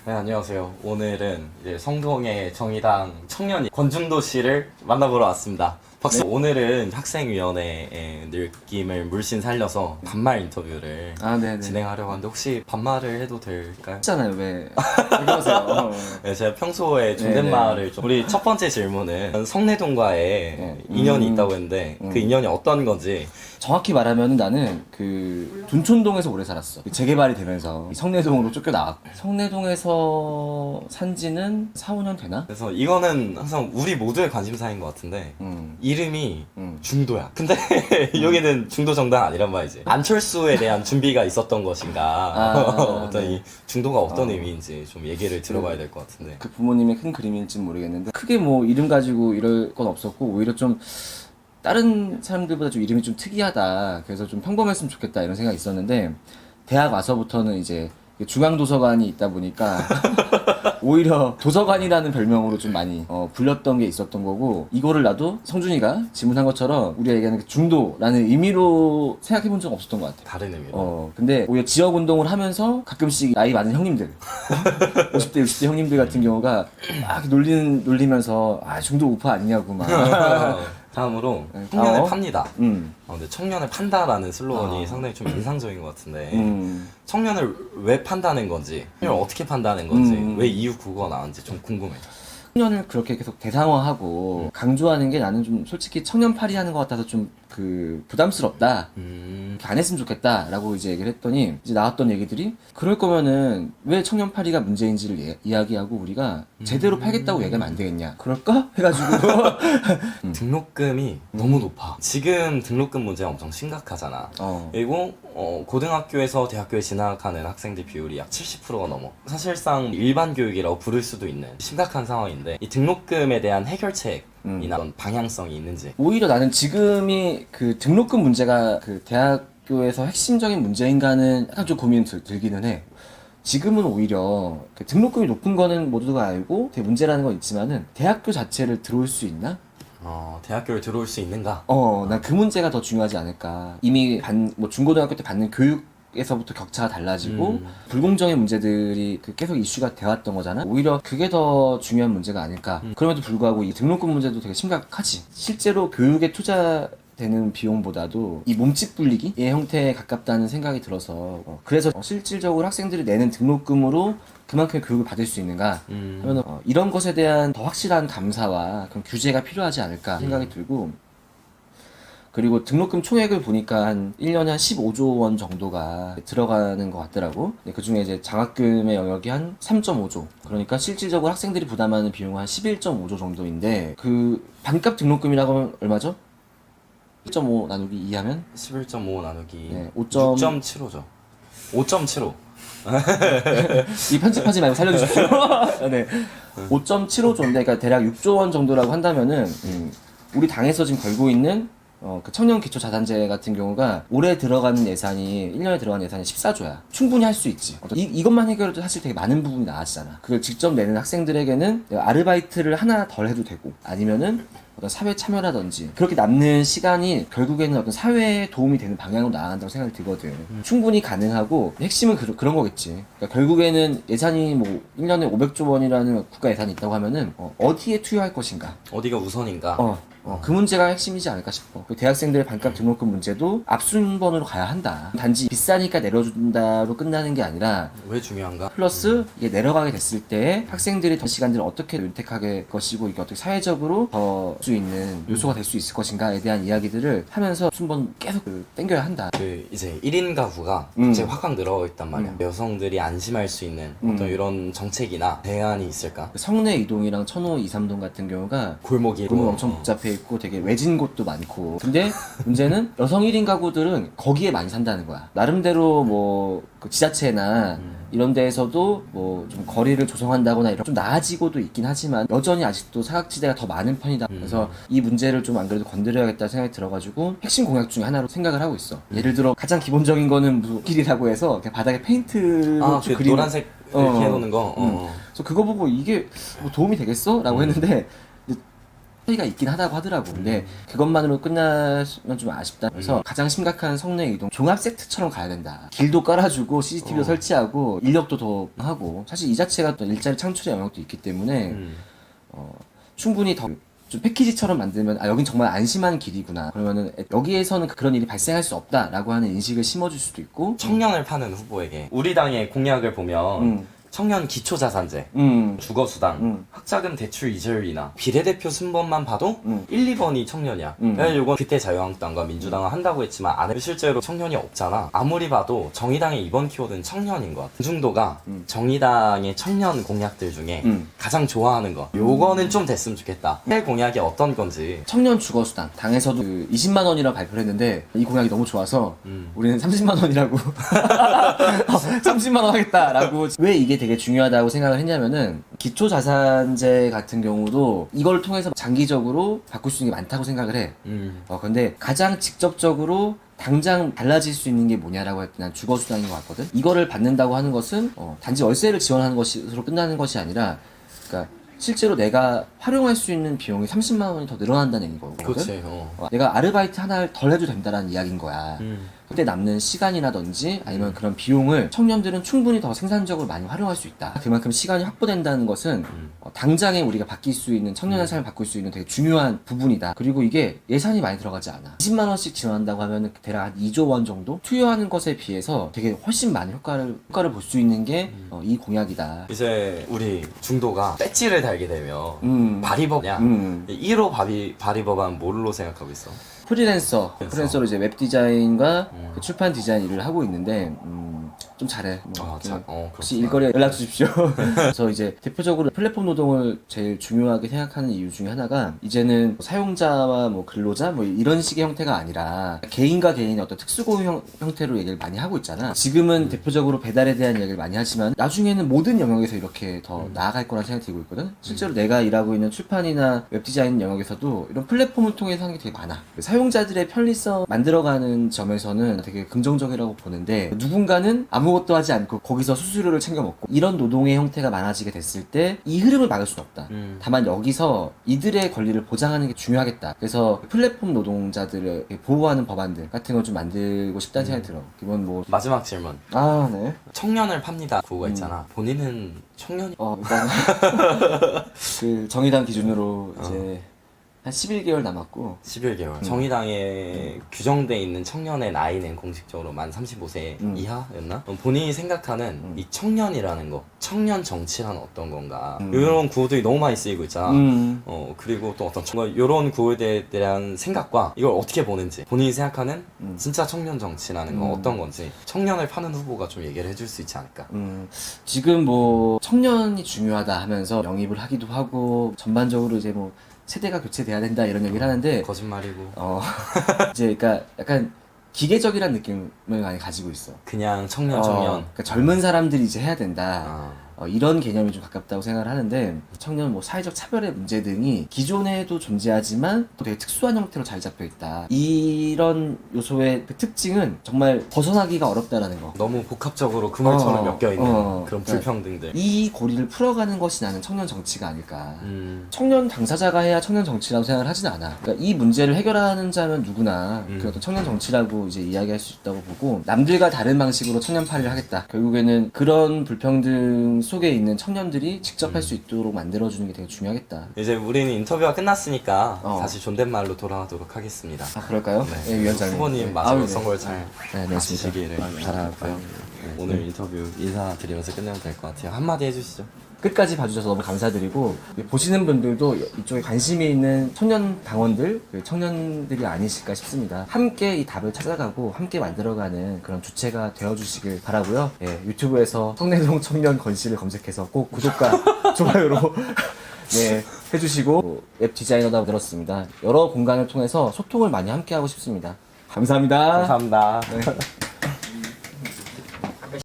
네, 안녕하세요. 오늘은 이제 성동의 정의당 청년이 권준도 씨를 만나보러 왔습니다. 박수. 네. 오늘은 학생위원회의 느낌을 물씬 살려서 반말 인터뷰를 네네. 진행하려고 하는데 혹시 반말을 해도 될까요? 했잖아요. 왜 그러세요? 네, 제가 평소에 존댓말을 좀 우리 첫 번째 질문은 성내동과의 인연이 있다고 했는데 그 인연이 어떤 건지. 정확히 말하면 나는 그 둔촌동에서 오래 살았어. 재개발이 되면서 성내동으로 쫓겨나왔고, 성내동에서 산지는 4, 5년 되나? 그래서 이거는 항상 우리 모두의 관심사인 것 같은데 이름이 중도야. 근데 여기는 중도 정당 아니란 말이지. 안철수에 대한 준비가 있었던 것인가, 어떤 이 중도가 어떤 의미인지 좀 얘기를 들어봐야 될 것 같은데. 그 부모님의 큰 그림일지 모르겠는데 크게 뭐 이름 가지고 이럴 건 없었고, 오히려 좀 다른 사람들보다 좀 이름이 좀 특이하다, 그래서 좀 평범했으면 좋겠다 이런 생각이 있었는데, 대학 와서부터는 이제 중앙도서관이 있다 보니까 오히려 도서관이라는 별명으로 좀 많이 불렸던 게 있었던 거고, 이거를 나도 성준이가 질문한 것처럼 우리가 얘기하는 그 중도라는 의미로 생각해 본 적은 없었던 것 같아. 다른 의미로. 근데 오히려 지역 운동을 하면서 가끔씩 나이 많은 형님들 50대 60대 형님들 같은 경우가 막 놀리면서 중도 우파 아니냐고 막. 다음으로 청년을 어? 팝니다. 근데 청년을 판다라는 슬로건이 상당히 좀 인상적인 것 같은데 청년을 왜 판다는 건지, 청년을 어떻게 판다는 건지, 왜 이유 구호가 나왔는지 좀 궁금해요. 청년을 그렇게 계속 대상화하고 강조하는 게 나는 좀 솔직히 청년팔이 하는 것 같아서 좀 부담스럽다. 안 했으면 좋겠다 라고 이제 얘기를 했더니, 이제 나왔던 얘기들이 그럴 거면은 왜 청년팔이가 문제인지를 이야기하고 우리가 제대로 팔겠다고 얘기하면 안 되겠냐, 그럴까? 해가지고 등록금이 너무 높아. 지금 등록금 문제가 엄청 심각하잖아. 그리고 고등학교에서 대학교에 진학하는 학생들 비율이 약 70%가 넘어. 사실상 일반 교육이라고 부를 수도 있는 심각한 상황인데, 이 등록금에 대한 해결책이나 방향성이 있는지. 오히려 나는 지금이 그 등록금 문제가 그 대학교에서 핵심적인 문제인가는 약간 좀 고민이 들기는 해. 지금은 오히려 그 등록금이 높은 거는 모두가 알고 되게 문제라는 건 있지만은, 대학교 자체를 들어올 수 있나? 대학교를 들어올 수 있는가? 난 그 문제가 더 중요하지 않을까. 이미 중고등학교 때 받는 교육에서부터 격차가 달라지고 불공정의 문제들이 계속 이슈가 되었던 거잖아. 오히려 그게 더 중요한 문제가 아닐까. 그럼에도 불구하고 이 등록금 문제도 되게 심각하지. 실제로 교육에 투자되는 비용보다도 이 몸집 불리기의 형태에 가깝다는 생각이 들어서, 그래서 실질적으로 학생들이 내는 등록금으로 그만큼 교육을 받을 수 있는가 하면 이런 것에 대한 더 확실한 감사와 그런 규제가 필요하지 않을까 생각이 들고, 그리고 등록금 총액을 보니까 한 1년에 한 15조 원 정도가 들어가는 것 같더라고. 그 중에 이제 장학금의 영역이 한 3.5조. 그러니까 실질적으로 학생들이 부담하는 비용은 한 11.5조 정도인데, 그 반값 등록금이라고 하면 얼마죠? 1.5 나누기 2 하면? 11.5 나누기 네, 6.75죠. 5.75. 이 편집하지 말고 살려주십시오. 네. 5.75조인데, 그러니까 대략 6조 원 정도라고 한다면은, 우리 당에서 지금 걸고 있는 그 청년 기초 자산제 같은 경우가 올해 들어가는 예산이, 1년에 들어가는 예산이 14조야. 충분히 할 수 있지. 이것만 해결해도 사실 되게 많은 부분이 나아지잖아. 그걸 직접 내는 학생들에게는 내가 아르바이트를 하나 덜 해도 되고, 아니면은 어떤 사회 참여라든지 그렇게 남는 시간이 결국에는 어떤 사회에 도움이 되는 방향으로 나아간다고 생각이 들거든. 충분히 가능하고, 핵심은 그런 거겠지. 그러니까 결국에는 예산이 뭐 1년에 500조 원이라는 국가 예산이 있다고 하면은 어디에 투여할 것인가, 어디가 우선인가. 그 문제가 핵심이지 않을까 싶어. 대학생들의 반값 등록금 문제도 앞순번으로 가야 한다. 단지 비싸니까 내려준다로 끝나는 게 아니라, 왜 중요한가? 플러스 이게 내려가게 됐을 때 학생들이 더 시간들을 어떻게 윤택하게 할 것이고, 이게 어떻게 사회적으로 더 수 있는 요소가 될 수 있을 것인가에 대한 이야기들을 하면서 순번 계속 땡겨야 한다. 이제 1인 가구가 이제 확 늘어가고 있단 말이야. 여성들이 안심할 수 있는 어떤 이런 정책이나 대안이 있을까? 성내 이동이랑 천호 2, 3동 같은 경우가 골목이 엄청 복잡해 있고 되게 외진 곳도 많고, 근데 문제는 여성 1인 가구들은 거기에 많이 산다는 거야. 나름대로 그 지자체나 이런 데에서도 좀 거리를 조성한다거나 이런 좀 나아지고도 있긴 하지만, 여전히 아직도 사각지대가 더 많은 편이다. 그래서 이 문제를 좀 안 그래도 건드려야겠다 생각이 들어가지고 핵심 공약 중에 하나로 생각을 하고 있어. 예를 들어 가장 기본적인 거는 무길이라고 해서 그냥 바닥에 페인트로 그 노란색 이렇게 해놓는 거. 그래서 그거 보고 이게 뭐 도움이 되겠어? 라고 했는데, 차이가 있긴 하다고 하더라고. 근데 그것만으로 끝나면 좀 아쉽다. 그래서 가장 심각한 성내 이동 종합 세트처럼 가야 된다. 길도 깔아주고 CCTV도 설치하고 인력도 더 하고 사실 이 자체가 또 일자리 창출의 영역도 있기 때문에 충분히 더 좀 패키지처럼 만들면 여긴 정말 안심한 길이구나. 그러면은 여기에서는 그런 일이 발생할 수 없다라고 하는 인식을 심어줄 수도 있고 청년을 파는 후보에게 우리 당의 공약을 보면 청년 기초자산제, 주거수당, 학자금 대출 이자율이나 비례대표 순번만 봐도 1, 2번이 청년이야. 이건 그때 자유한국당과 민주당은 한다고 했지만 안 해. 실제로 청년이 없잖아. 아무리 봐도 정의당의 이번 키워드는 청년인 것 같아. 중도가 정의당의 청년 공약들 중에 가장 좋아하는 거. 요거는 좀 됐으면 좋겠다. 해 공약이 어떤 건지. 청년 주거수당 당에서도 20만 원이라고 발표를 했는데 이 공약이 너무 좋아서 우리는 30만 원이라고 30만 원 하겠다라고. 왜 이게 되게 중요하다고 생각을 했냐면은 기초자산제 같은 경우도 이걸 통해서 장기적으로 바꿀 수 있는 게 많다고 생각을 해. 근데 가장 직접적으로 당장 달라질 수 있는 게 뭐냐라고 했더니 난 주거수당인 것 같거든. 이거를 받는다고 하는 것은 단지 월세를 지원하는 것으로 끝나는 것이 아니라, 그러니까 실제로 내가 활용할 수 있는 비용이 30만 원이 더 늘어난다는 얘기거든. 그렇지. 내가 아르바이트 하나를 덜 해도 된다는 이야기인 거야. 그때 남는 시간이라든지 아니면 그런 비용을 청년들은 충분히 더 생산적으로 많이 활용할 수 있다. 그만큼 시간이 확보된다는 것은 당장에 우리가 바뀔 수 있는 청년의 삶을 바꿀 수 있는 되게 중요한 부분이다. 그리고 이게 예산이 많이 들어가지 않아. 20만 원씩 지원한다고 하면 대략 한 2조 원 정도 투여하는 것에 비해서 되게 훨씬 많은 효과를 볼 수 있는 게 이 공약이다. 이제 우리 중도가 배지를 달게 되면 바리버냐? 1호 바리버만 뭘로 생각하고 있어? 프리랜서로 이제 웹 디자인과 그 출판 디자인 일을 하고 있는데 좀 잘해. 혹시 일거리에 연락 주십시오. 그래서 이제 대표적으로 플랫폼 노동을 제일 중요하게 생각하는 이유 중에 하나가 이제는 사용자와 뭐 근로자 뭐 이런 식의 형태가 아니라 개인과 개인의 어떤 특수고용 형태로 얘기를 많이 하고 있잖아. 지금은 대표적으로 배달에 대한 이야기를 많이 하지만 나중에는 모든 영역에서 이렇게 더 나아갈 거라는 생각이 들고 있거든. 실제로 내가 일하고 있는 출판이나 웹 디자인 영역에서도 이런 플랫폼을 통해서 하는 게 되게 많아. 사용자들의 편리성 만들어가는 점에서는 되게 긍정적이라고 보는데, 누군가는 아무것도 하지 않고 거기서 수수료를 챙겨 먹고 이런 노동의 형태가 많아지게 됐을 때 이 흐름을 막을 수는 없다. 다만 여기서 이들의 권리를 보장하는 게 중요하겠다. 그래서 플랫폼 노동자들을 보호하는 법안들 같은 걸 좀 만들고 싶다는 생각이 들어. 기본 뭐 마지막 질문. 네. 청년을 팝니다. 그거가 있잖아. 본인은 청년이? 일단 그 정의당 기준으로 이제 한 11개월 남았고 11개월. 정의당에 규정돼 있는 청년의 나이는 공식적으로 만 35세 이하였나? 본인이 생각하는 이 청년이라는 거, 청년 정치란 어떤 건가? 이런 구호들이 너무 많이 쓰이고 있잖아. 그리고 또 어떤 이런 구호에 대한 생각과 이걸 어떻게 보는지, 본인이 생각하는 진짜 청년 정치라는 건 어떤 건지 청년을 파는 후보가 좀 얘기를 해줄 수 있지 않을까? 지금 뭐 청년이 중요하다 하면서 영입을 하기도 하고 전반적으로 이제 뭐 세대가 교체돼야 된다 이런 얘기를 하는데 거짓말이고 이제 그러니까 약간 기계적이란 느낌을 많이 가지고 있어. 그냥 청년 그러니까 젊은 사람들이 이제 해야 된다. 이런 개념이 좀 가깝다고 생각을 하는데, 청년 뭐 사회적 차별의 문제 등이 기존에도 존재하지만 또 되게 특수한 형태로 자리 잡혀 있다. 이런 요소의 그 특징은 정말 벗어나기가 어렵다라는 거. 너무 복합적으로 그물처럼 엮여있는 그런 불평등들. 이 고리를 풀어가는 것이 나는 청년 정치가 아닐까. 청년 당사자가 해야 청년 정치라고 생각을 하진 않아. 그러니까 이 문제를 해결하는 자면 누구나 그 어떤 청년 정치라고 이제 이야기할 수 있다고 보고, 남들과 다른 방식으로 청년팔이를 하겠다. 결국에는 그런 불평등 속에 있는 청년들이 직접 할 수 있도록 만들어주는 게 되게 중요하겠다. 이제 우리는 인터뷰가 끝났으니까 다시 존댓말로 돌아가도록 하겠습니다. 그럴까요? 네, 위원장님. 후보님 마지막 선거를 잘 마치시기를 바라고요. 오늘 인터뷰 인사드리면서 끝내면 될 것 같아요. 한마디 해주시죠. 끝까지 봐주셔서 너무 감사드리고, 보시는 분들도 이쪽에 관심이 있는 청년 당원들, 청년들이 아니실까 싶습니다. 함께 이 답을 찾아가고 함께 만들어가는 그런 주체가 되어주시길 바라고요. 유튜브에서 성내동 청년 건실을 검색해서 꼭 구독과 좋아요로 해주시고, 웹 디자이너라고 들었습니다. 여러 공간을 통해서 소통을 많이 함께 하고 싶습니다. 감사합니다. 감사합니다.